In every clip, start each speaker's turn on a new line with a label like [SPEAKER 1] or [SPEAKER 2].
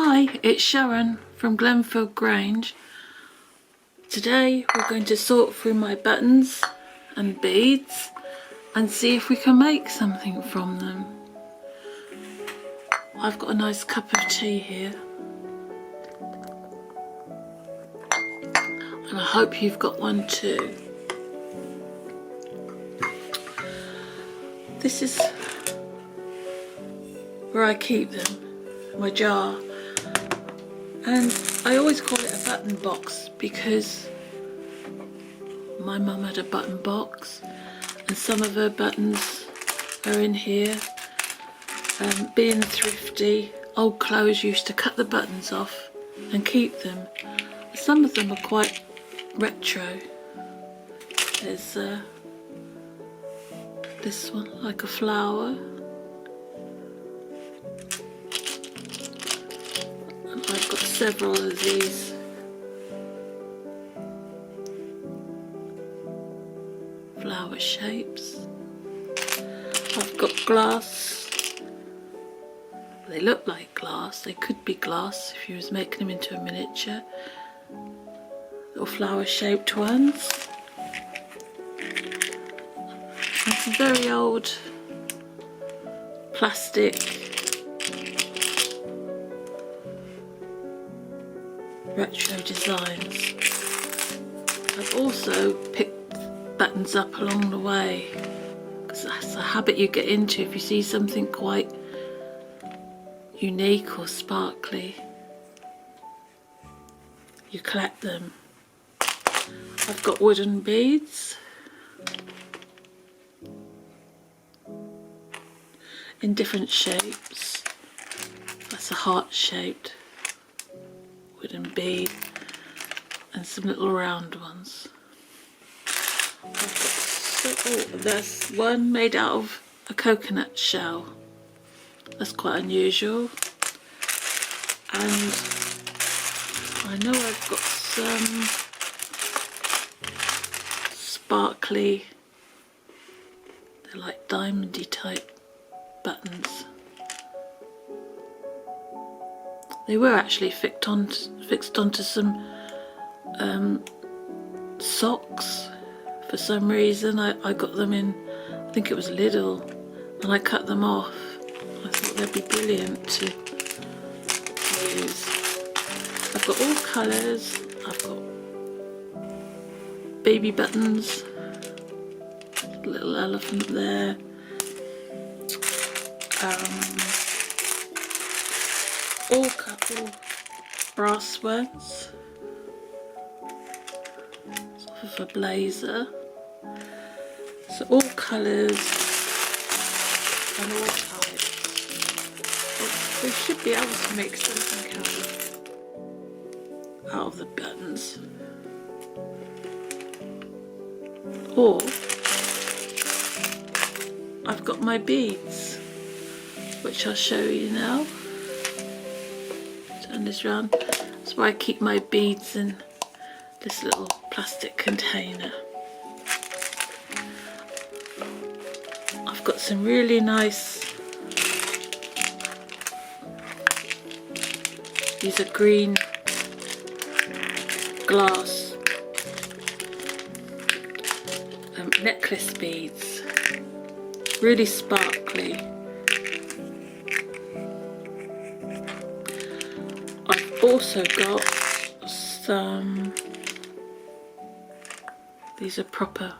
[SPEAKER 1] Hi, it's Sharon from Glenfield Grange. Today we're going to sort through my buttons and beads and see if we can make something from them. I've got a nice cup of tea here and I hope you've got one too. This is where I keep them, my jar, and I always call it a button box because my mum had a button box and some of her buttons are in here. Being thrifty, old clothes used to cut the buttons off and keep them. Some of them are quite retro. There's this one, like a flower. And I've got several of these. Flower shapes. I've got glass. They look like glass. They could be glass if you was making them into a miniature. Little flower shaped ones. And some very old plastic retro designs. I've also picked buttons up along the way because that's a habit you get into if you see something quite unique or sparkly. You collect them. I've got wooden beads in different shapes. That's a heart-shaped wooden bead and some little round ones. There's one made out of a coconut shell. That's quite unusual. And I know I've got some sparkly, they're like diamondy type buttons. They were actually fixed onto some socks. For some reason I got them in, I think it was Lidl, and I cut them off. I thought they'd be brilliant to use. I've got all colours. I've got baby buttons, little elephant there, all couple brass ones, sort of a blazer. So all colours and all types. We should be able to make something out of the buttons. Or I've got my beads, which I'll show you now. Turn this round. That's where I keep my beads in this little plastic container. I've got some really nice, these are green glass necklace beads, really sparkly. I've also got some, these are proper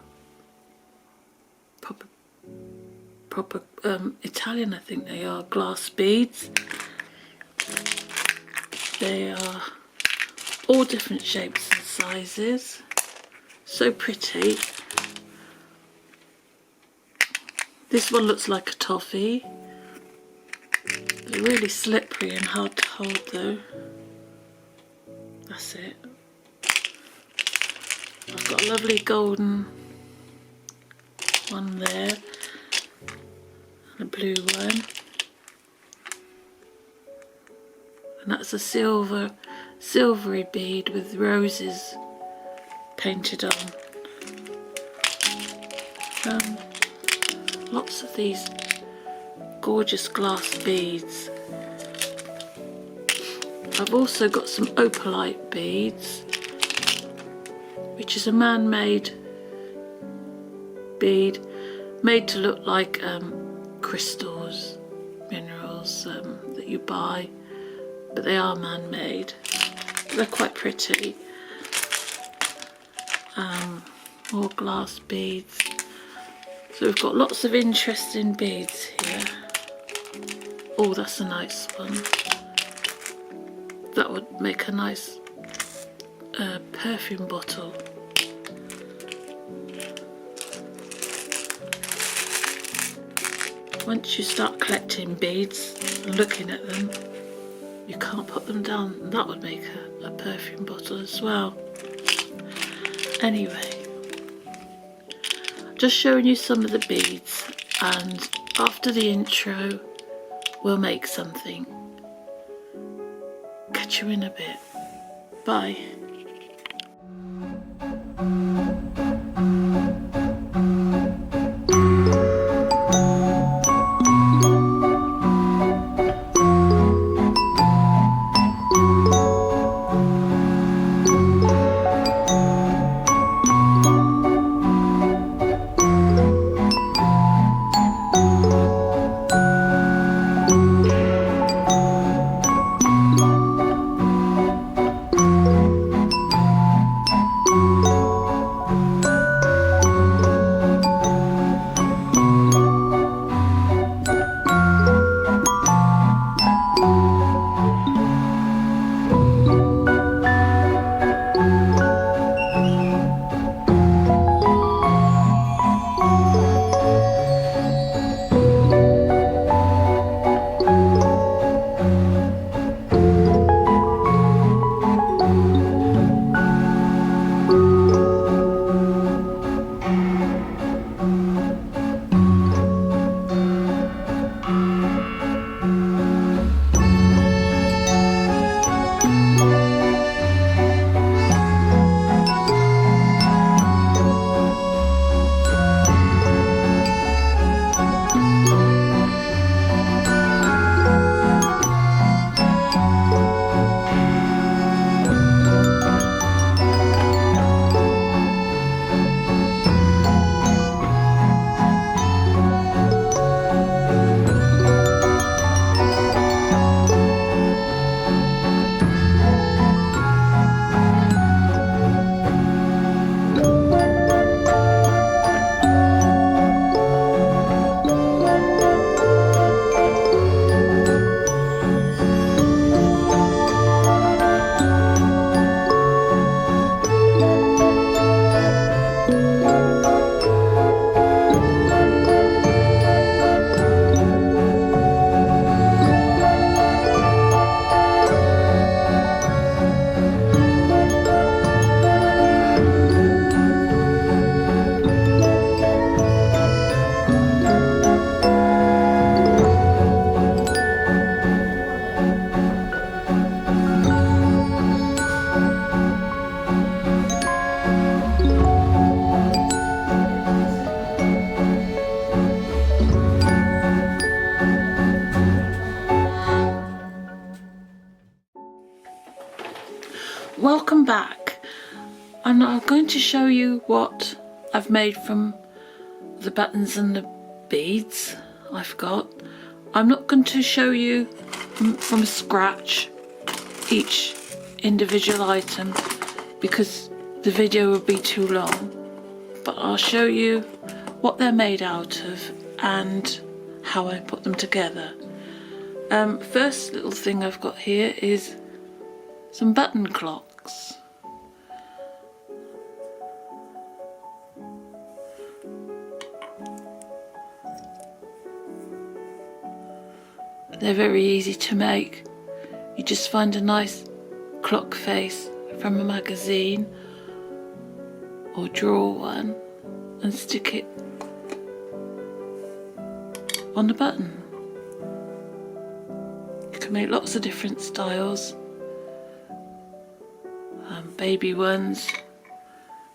[SPEAKER 1] Italian, I think they are, glass beads. They are all different shapes and sizes, so pretty. This one looks like a toffee. They're really slippery and hard to hold though. That's it. I've got a lovely golden one there and a blue one. And that's a silvery bead with roses painted on. Lots of these gorgeous glass beads. I've also got some opalite beads, which is a man-made bead made to look like crystals, minerals that you buy, but they are man-made. They're quite pretty. More glass beads. So we've got lots of interesting beads here. Oh, that's a nice one. That would make a nice perfume bottle. Once you start collecting beads and looking at them, you can't put them down. That would make a perfume bottle as well. Anyway, just showing you some of the beads, and after the intro we'll make something. Catch you in a bit. Bye. Welcome back, and I'm going to show you what I've made from the buttons and the beads I've got. I'm not going to show you from scratch each individual item because the video would be too long, but I'll show you what they're made out of and how I put them together. First little thing I've got here is some button clocks. They're very easy to make. You just find a nice clock face from a magazine or draw one and stick it on the button. You can make lots of different styles. Baby ones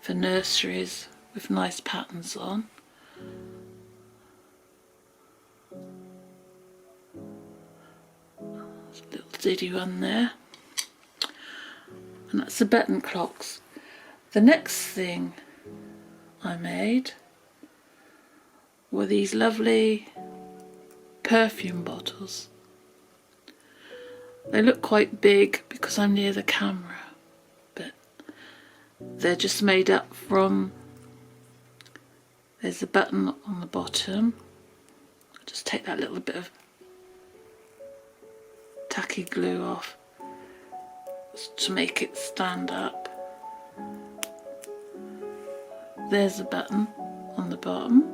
[SPEAKER 1] for nurseries with nice patterns on. There's a little diddy one there. and that's the button clocks. The next thing I made were these lovely perfume bottles. They look quite big because I'm near the camera, but they're just made up from, there's a button on the bottom. I'll just take that little bit of tacky glue off to make it stand up. There's a button on the bottom.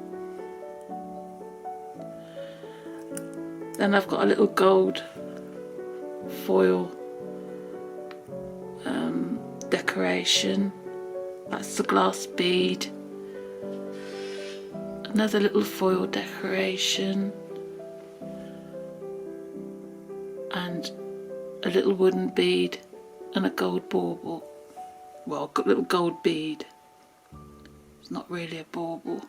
[SPEAKER 1] Then I've got a little gold foil decoration. That's the glass bead. Another little foil decoration. And a little wooden bead and a gold bauble. Well, a little gold bead. It's not really a bauble.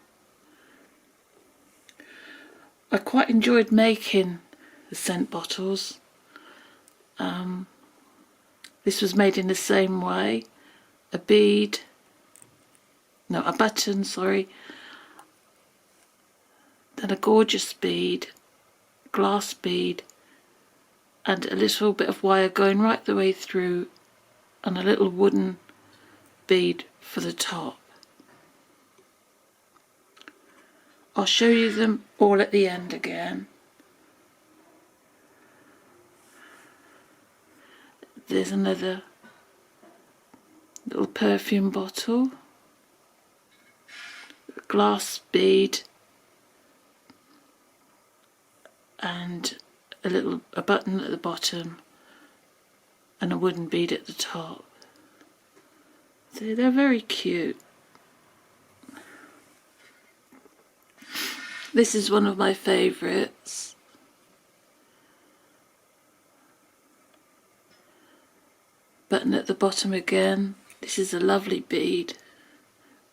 [SPEAKER 1] I quite enjoyed making the scent bottles. This was made in the same way. A button, sorry. Then a gorgeous bead, glass bead, and a little bit of wire going right the way through, and a little wooden bead for the top. I'll show you them all at the end again. There's another little perfume bottle, a glass bead, and a button at the bottom and a wooden bead at the top. So they're very cute. This is one of my favourites. Button at the bottom again. This is a lovely bead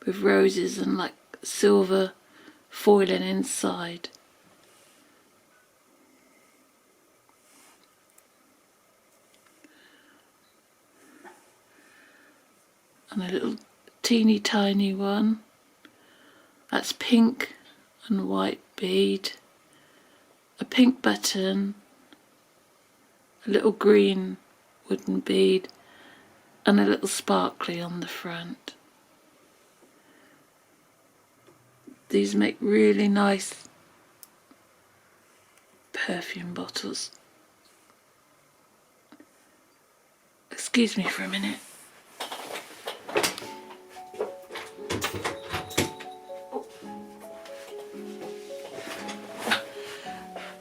[SPEAKER 1] with roses and like silver foiling inside. And a little teeny tiny one. That's pink and white bead. A pink button. A little green wooden bead. And a little sparkly on the front. These make really nice perfume bottles. Excuse me for a minute.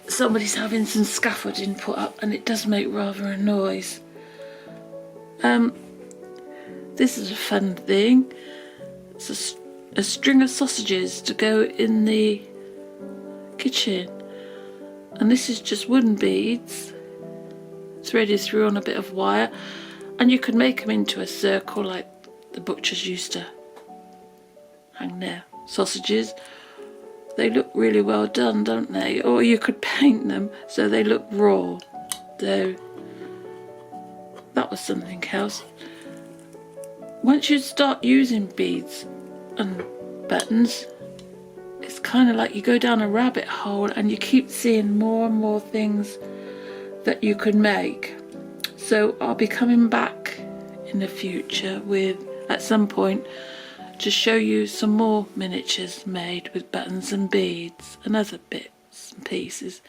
[SPEAKER 1] Somebody's having some scaffolding put up and it does make rather a noise. This is a fun thing. It's a string of sausages to go in the kitchen. And this is just wooden beads threaded through on a bit of wire. And you could make them into a circle like the butchers used to hang their sausages. They look really well done, don't they? Or you could paint them so they look raw. So that was something else. Once you start using beads and buttons, it's kind of like you go down a rabbit hole and you keep seeing more and more things that you could make. So I'll be coming back in the future with, at some point, to show you some more miniatures made with buttons and beads and other bits and pieces.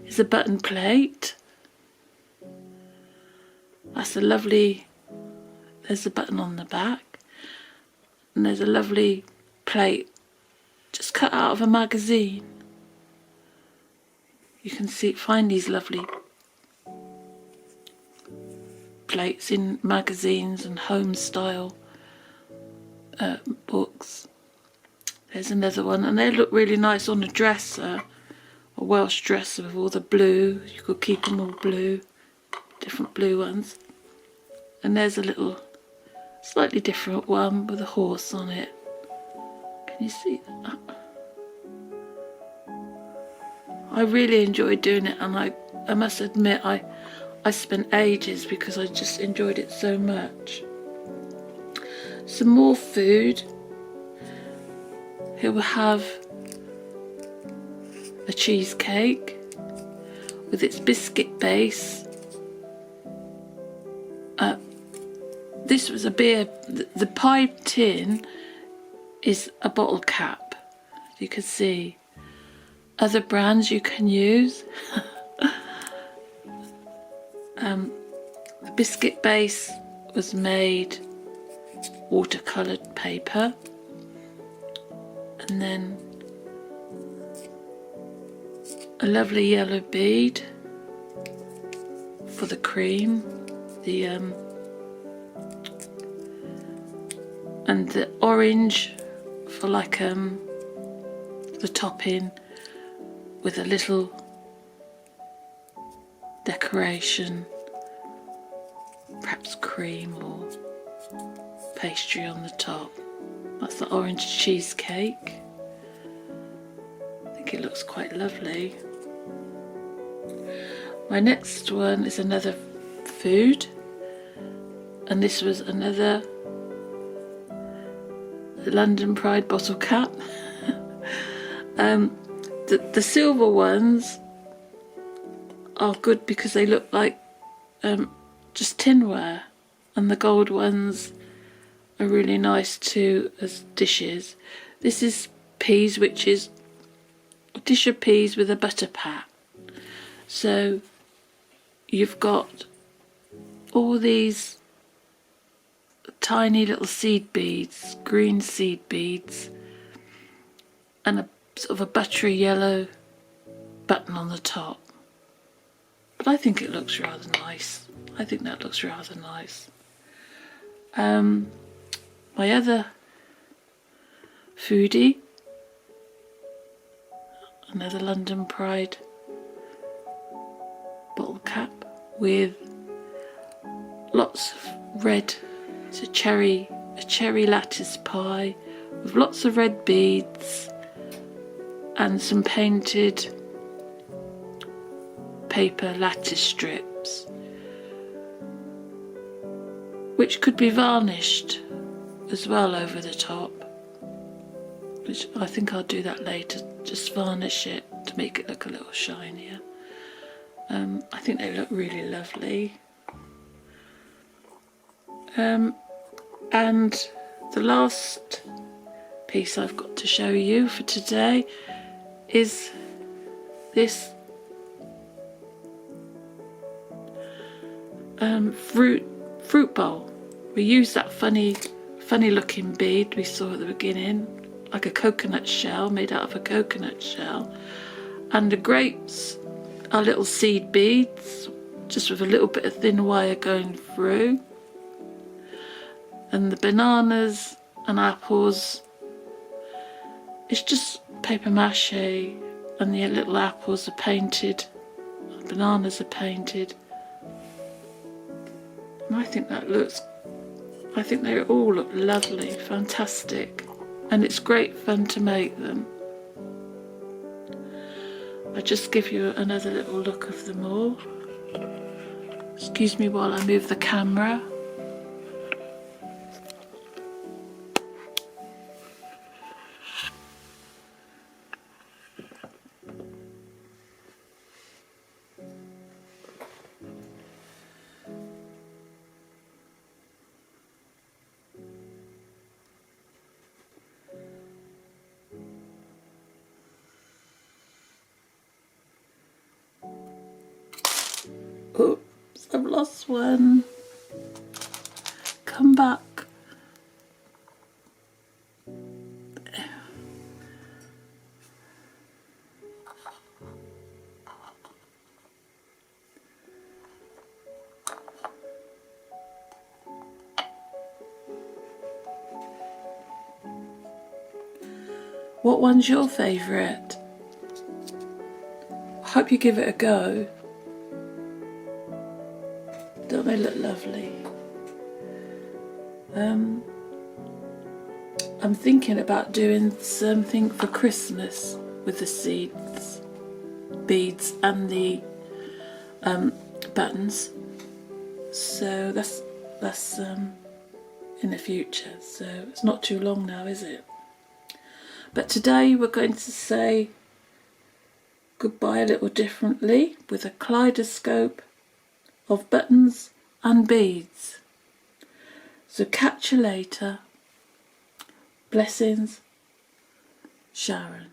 [SPEAKER 1] It's a button plate. That's a lovely, there's a button on the back, and there's a lovely plate just cut out of a magazine. You can find these lovely plates in magazines and home style books. There's another one, and they look really nice on a dresser, a Welsh dresser with all the blue. You could keep them all blue, different blue ones. And there's a little slightly different one with a horse on it. Can you see that? I really enjoyed doing it, and I must admit I I spent ages because I just enjoyed it so much. Some more food. Here we have a cheesecake with its biscuit base. This was a beer. The pie tin is a bottle cap. You can see other brands you can use. The biscuit base was made watercoloured paper, and then a lovely yellow bead for the cream, and the orange for like the topping with a little decoration, perhaps cream or pastry on the top. That's the orange cheesecake. I think it looks quite lovely. My next one is another food, and this was another London Pride bottle cap. The silver ones are good because they look like just tinware, and the gold ones are really nice too as dishes. This is peas, which is a dish of peas with a butter pat. So you've got all these tiny little seed beads, green seed beads, and a sort of a buttery yellow button on the top. But I think it looks rather nice. I think that looks rather nice. My other foodie, another London Pride bottle cap with lots of red. It's a cherry lattice pie with lots of red beads and some painted paper lattice strips, which could be varnished as well over the top, which I think I'll do that later, just varnish it to make it look a little shinier. I think they look really lovely. And the last piece I've got to show you for today is this fruit bowl. We used that funny looking bead we saw at the beginning, like a coconut shell, made out of a coconut shell, and the grapes are little seed beads, just with a little bit of thin wire going through, and the bananas and apples, it's just paper mache, and the little apples are painted, the bananas are painted, and I think they all look lovely, fantastic, and it's great fun to make them. I'll just give you another little look of them all. Excuse me while I move the camera. Oops, I've lost one. Come back. What one's your favourite? I hope you give it a go. Don't they look lovely? I'm thinking about doing something for Christmas with the seeds, beads and the buttons. So that's in the future, so it's not too long now, is it? But today we're going to say goodbye a little differently with a kaleidoscope of buttons and beads. So catch you later. Blessings, Sharon.